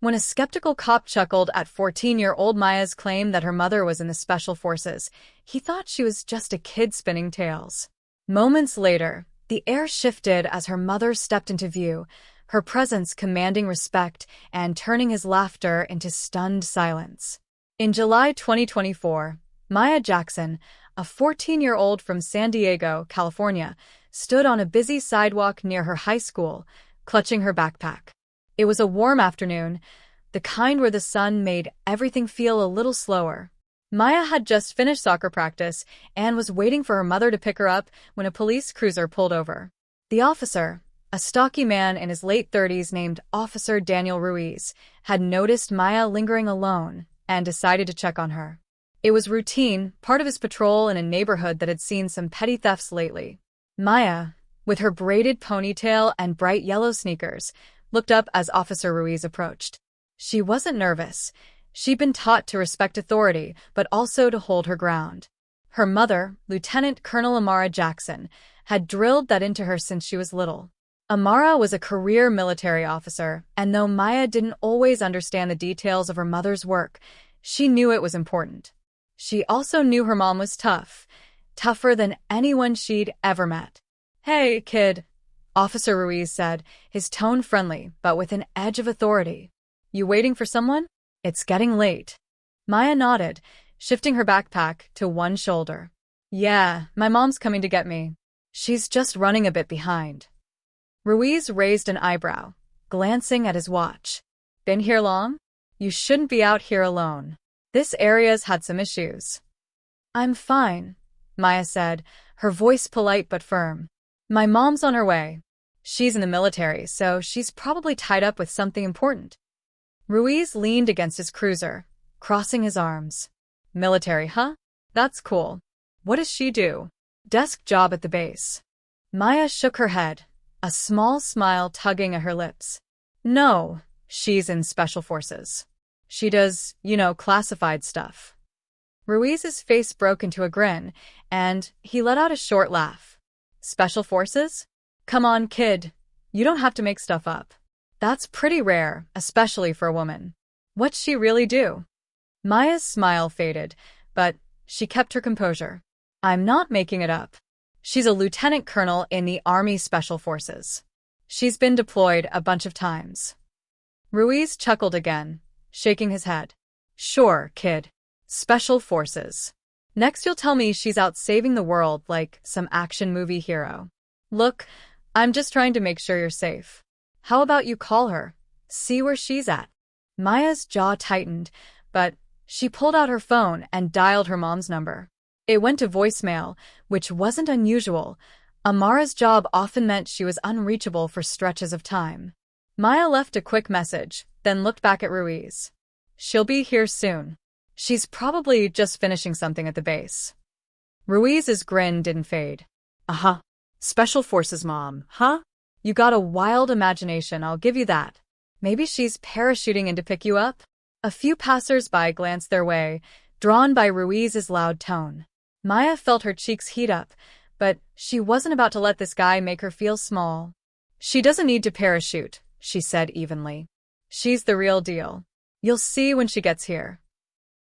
When a skeptical cop chuckled at 14-year-old Maya's claim that her mother was in the Special Forces, he thought she was just a kid spinning tales. Moments later, the air shifted as her mother stepped into view, her presence commanding respect and turning his laughter into stunned silence. In July 2024, Maya Jackson, a 14-year-old from San Diego, California, stood on a busy sidewalk near her high school, clutching her backpack. It was a warm afternoon, the kind where the sun made everything feel a little slower. Maya had just finished soccer practice and was waiting for her mother to pick her up when a police cruiser pulled over. The officer, a stocky man in his late 30s named Officer Daniel Ruiz, had noticed Maya lingering alone and decided to check on her. It was routine, part of his patrol in a neighborhood that had seen some petty thefts lately. Maya, with her braided ponytail and bright yellow sneakers, looked up as Officer Ruiz approached. She wasn't nervous. She'd been taught to respect authority, but also to hold her ground. Her mother, Lieutenant Colonel Amara Jackson, had drilled that into her since she was little. Amara was a career military officer, and though Maya didn't always understand the details of her mother's work, she knew it was important. She also knew her mom was tough, tougher than anyone she'd ever met. "Hey, kid," Officer Ruiz said, his tone friendly, but with an edge of authority. "You waiting for someone? It's getting late." Maya nodded, shifting her backpack to one shoulder. "Yeah, my mom's coming to get me. She's just running a bit behind." Ruiz raised an eyebrow, glancing at his watch. "Been here long? You shouldn't be out here alone. This area's had some issues." "I'm fine," Maya said, her voice polite but firm. "My mom's on her way. She's in the military, so she's probably tied up with something important." Ruiz leaned against his cruiser, crossing his arms. "Military, huh? That's cool. What does she do?" "Desk job at the base." Maya shook her head, a small smile tugging at her lips. "No, she's in Special Forces. She does, classified stuff." Ruiz's face broke into a grin, and he let out a short laugh. "Special Forces? Come on, kid. You don't have to make stuff up. That's pretty rare, especially for a woman. What'd she really do?" Maya's smile faded, but she kept her composure. "I'm not making it up. She's a lieutenant colonel in the Army Special Forces. She's been deployed a bunch of times." Ruiz chuckled again, shaking his head. "Sure, kid. Special Forces. Next you'll tell me she's out saving the world like some action movie hero. Look, I'm just trying to make sure you're safe. How about you call her? See where she's at?" Maya's jaw tightened, but she pulled out her phone and dialed her mom's number. It went to voicemail, which wasn't unusual. Amara's job often meant she was unreachable for stretches of time. Maya left a quick message, then looked back at Ruiz. "She'll be here soon. She's probably just finishing something at the base." Ruiz's grin didn't fade. "Uh-huh. Special Forces mom, huh? You got a wild imagination, I'll give you that. Maybe she's parachuting in to pick you up?" A few passers-by glanced their way, drawn by Ruiz's loud tone. Maya felt her cheeks heat up, but she wasn't about to let this guy make her feel small. "She doesn't need to parachute," she said evenly. "She's the real deal. You'll see when she gets here."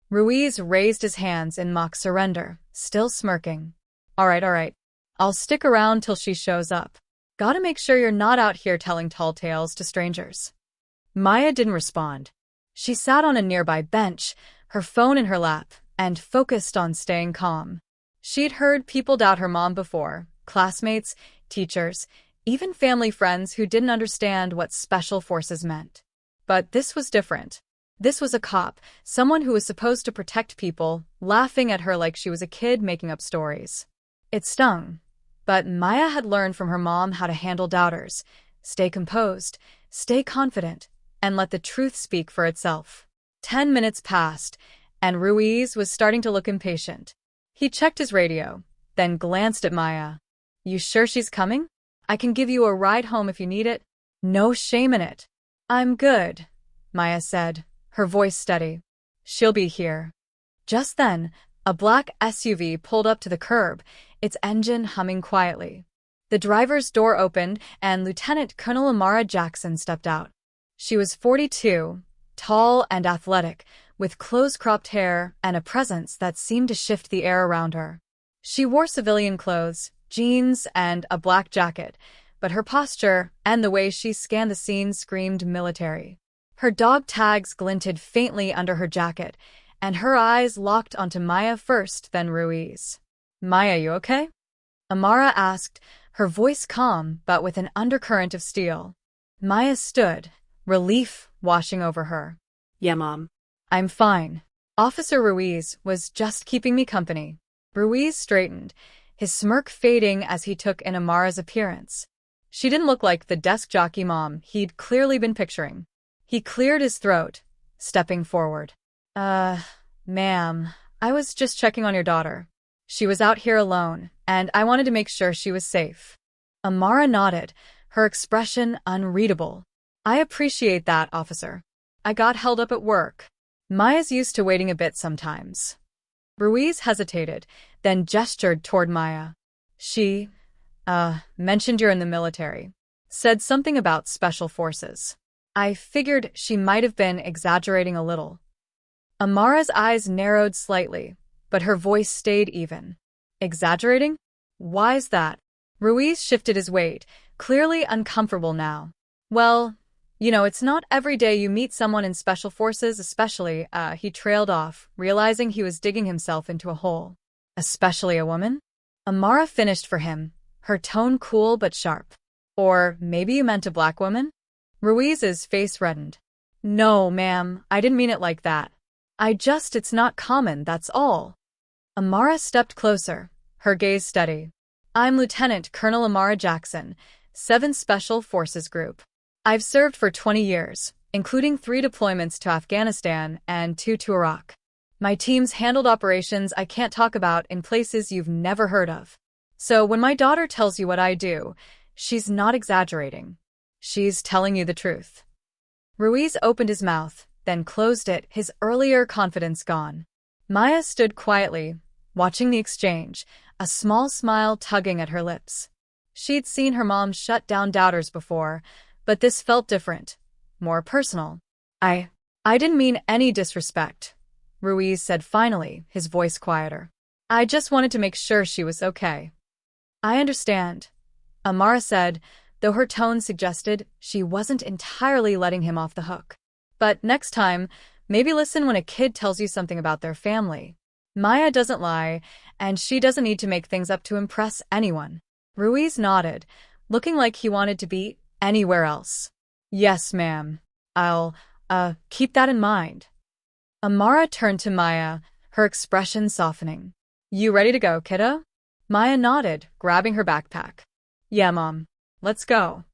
Ruiz raised his hands in mock surrender, still smirking. All right. I'll stick around till she shows up. Gotta make sure you're not out here telling tall tales to strangers." Maya didn't respond. She sat on a nearby bench, her phone in her lap, and focused on staying calm. She'd heard people doubt her mom before, classmates, teachers, even family friends who didn't understand what Special Forces meant. But this was different. This was a cop, someone who was supposed to protect people, laughing at her like she was a kid making up stories. It stung. But Maya had learned from her mom how to handle doubters, stay composed, stay confident, and let the truth speak for itself. 10 minutes passed, and Ruiz was starting to look impatient. He checked his radio, then glanced at Maya. "You sure she's coming? I can give you a ride home if you need it." "No shame in it." "I'm good," Maya said, her voice steady. "She'll be here." Just then, a black SUV pulled up to the curb, its engine humming quietly. The driver's door opened, and Lieutenant Colonel Amara Jackson stepped out. She was 42, tall and athletic, with close-cropped hair and a presence that seemed to shift the air around her. She wore civilian clothes, jeans, and a black jacket, but her posture and the way she scanned the scene screamed military. Her dog tags glinted faintly under her jacket, and her eyes locked onto Maya first, then Ruiz. "Maya, you okay?" Amara asked, her voice calm but with an undercurrent of steel. Maya stood, relief washing over her. "Yeah, Mom." "I'm fine. Officer Ruiz was just keeping me company." Ruiz straightened, his smirk fading as he took in Amara's appearance. She didn't look like the desk jockey mom he'd clearly been picturing. He cleared his throat, stepping forward. Ma'am, I was just checking on your daughter. She was out here alone, and I wanted to make sure she was safe." Amara nodded, her expression unreadable. "I appreciate that, officer. I got held up at work." Maya's used to waiting a bit sometimes. Ruiz hesitated, then gestured toward Maya. "She, mentioned you're in the military. Said something about special forces. I figured she might have been exaggerating a little." Amara's eyes narrowed slightly, but her voice stayed even. "Exaggerating? Why's that?" Ruiz shifted his weight, clearly uncomfortable now. "Well, it's not every day you meet someone in special forces, especially," he trailed off, realizing he was digging himself into a hole. "Especially a woman?" Amara finished for him, her tone cool but sharp. "Or maybe you meant a black woman?" Ruiz's face reddened. "No, ma'am, I didn't mean it like that. It's not common, that's all." Amara stepped closer, her gaze steady. "I'm Lieutenant Colonel Amara Jackson, 7th Special Forces Group. I've served for 20 years, including 3 deployments to Afghanistan and 2 to Iraq. My teams handled operations I can't talk about in places you've never heard of. So when my daughter tells you what I do, she's not exaggerating. She's telling you the truth." Ruiz opened his mouth, then closed it, his earlier confidence gone. Maya stood quietly, watching the exchange, a small smile tugging at her lips. She'd seen her mom shut down doubters before, but this felt different, more personal. I didn't mean any disrespect," Ruiz said finally, his voice quieter. "I just wanted to make sure she was okay." "I understand," Amara said, though her tone suggested she wasn't entirely letting him off the hook. "But next time, maybe listen when a kid tells you something about their family. Maya doesn't lie, and she doesn't need to make things up to impress anyone." Ruiz nodded, looking like he wanted to be anywhere else. "Yes, ma'am. I'll, keep that in mind." Amara turned to Maya, her expression softening. "You ready to go, kiddo?" Maya nodded, grabbing her backpack. "Yeah, Mom. Let's go."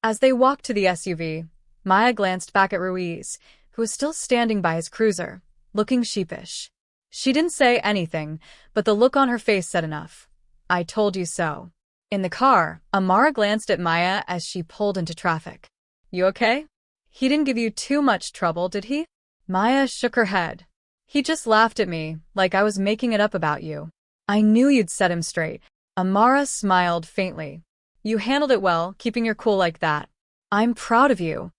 As they walked to the SUV, Maya glanced back at Ruiz, who was still standing by his cruiser, looking sheepish. She didn't say anything, but the look on her face said enough. "I told you so." In the car, Amara glanced at Maya as she pulled into traffic. "You okay? He didn't give you too much trouble, did he?" Maya shook her head. "He just laughed at me, like I was making it up about you." "I knew you'd set him straight." Amara smiled faintly. "You handled it well, keeping your cool like that. I'm proud of you."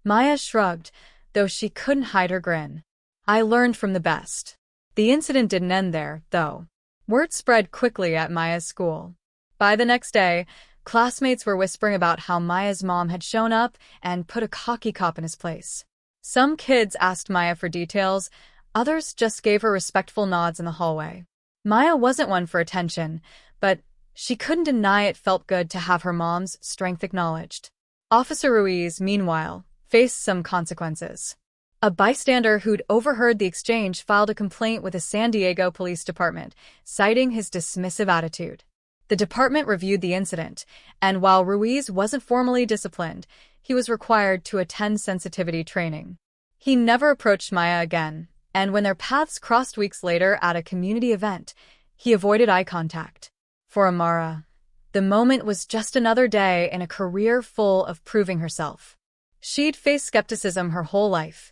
Maya shrugged, though she couldn't hide her grin. "I learned from the best." The incident didn't end there, though. Word spread quickly at Maya's school. By the next day, classmates were whispering about how Maya's mom had shown up and put a cocky cop in his place. Some kids asked Maya for details, others just gave her respectful nods in the hallway. Maya wasn't one for attention, but she couldn't deny it felt good to have her mom's strength acknowledged. Officer Ruiz, meanwhile, faced some consequences. A bystander who'd overheard the exchange filed a complaint with the San Diego Police Department, citing his dismissive attitude. The department reviewed the incident, and while Ruiz wasn't formally disciplined, he was required to attend sensitivity training. He never approached Maya again, and when their paths crossed weeks later at a community event, he avoided eye contact. For Amara, the moment was just another day in a career full of proving herself. She'd faced skepticism her whole life,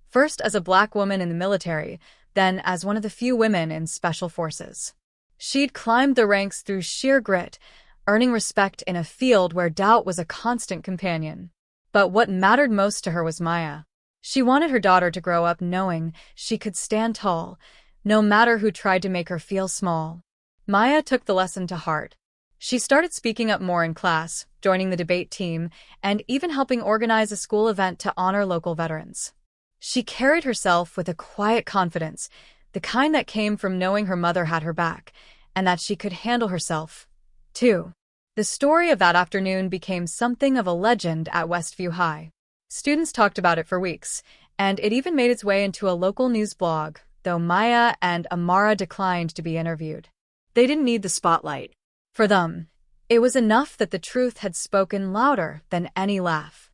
first as a black woman in the military, then as one of the few women in special forces. She'd climbed the ranks through sheer grit, earning respect in a field where doubt was a constant companion. But what mattered most to her was Maya. She wanted her daughter to grow up knowing she could stand tall, no matter who tried to make her feel small. Maya took the lesson to heart. She started speaking up more in class, joining the debate team, and even helping organize a school event to honor local veterans. She carried herself with a quiet confidence, the kind that came from knowing her mother had her back, and that she could handle herself, too. The story of that afternoon became something of a legend at Westview High. Students talked about it for weeks, and it even made its way into a local news blog, though Maya and Amara declined to be interviewed. They didn't need the spotlight. For them, it was enough that the truth had spoken louder than any laugh.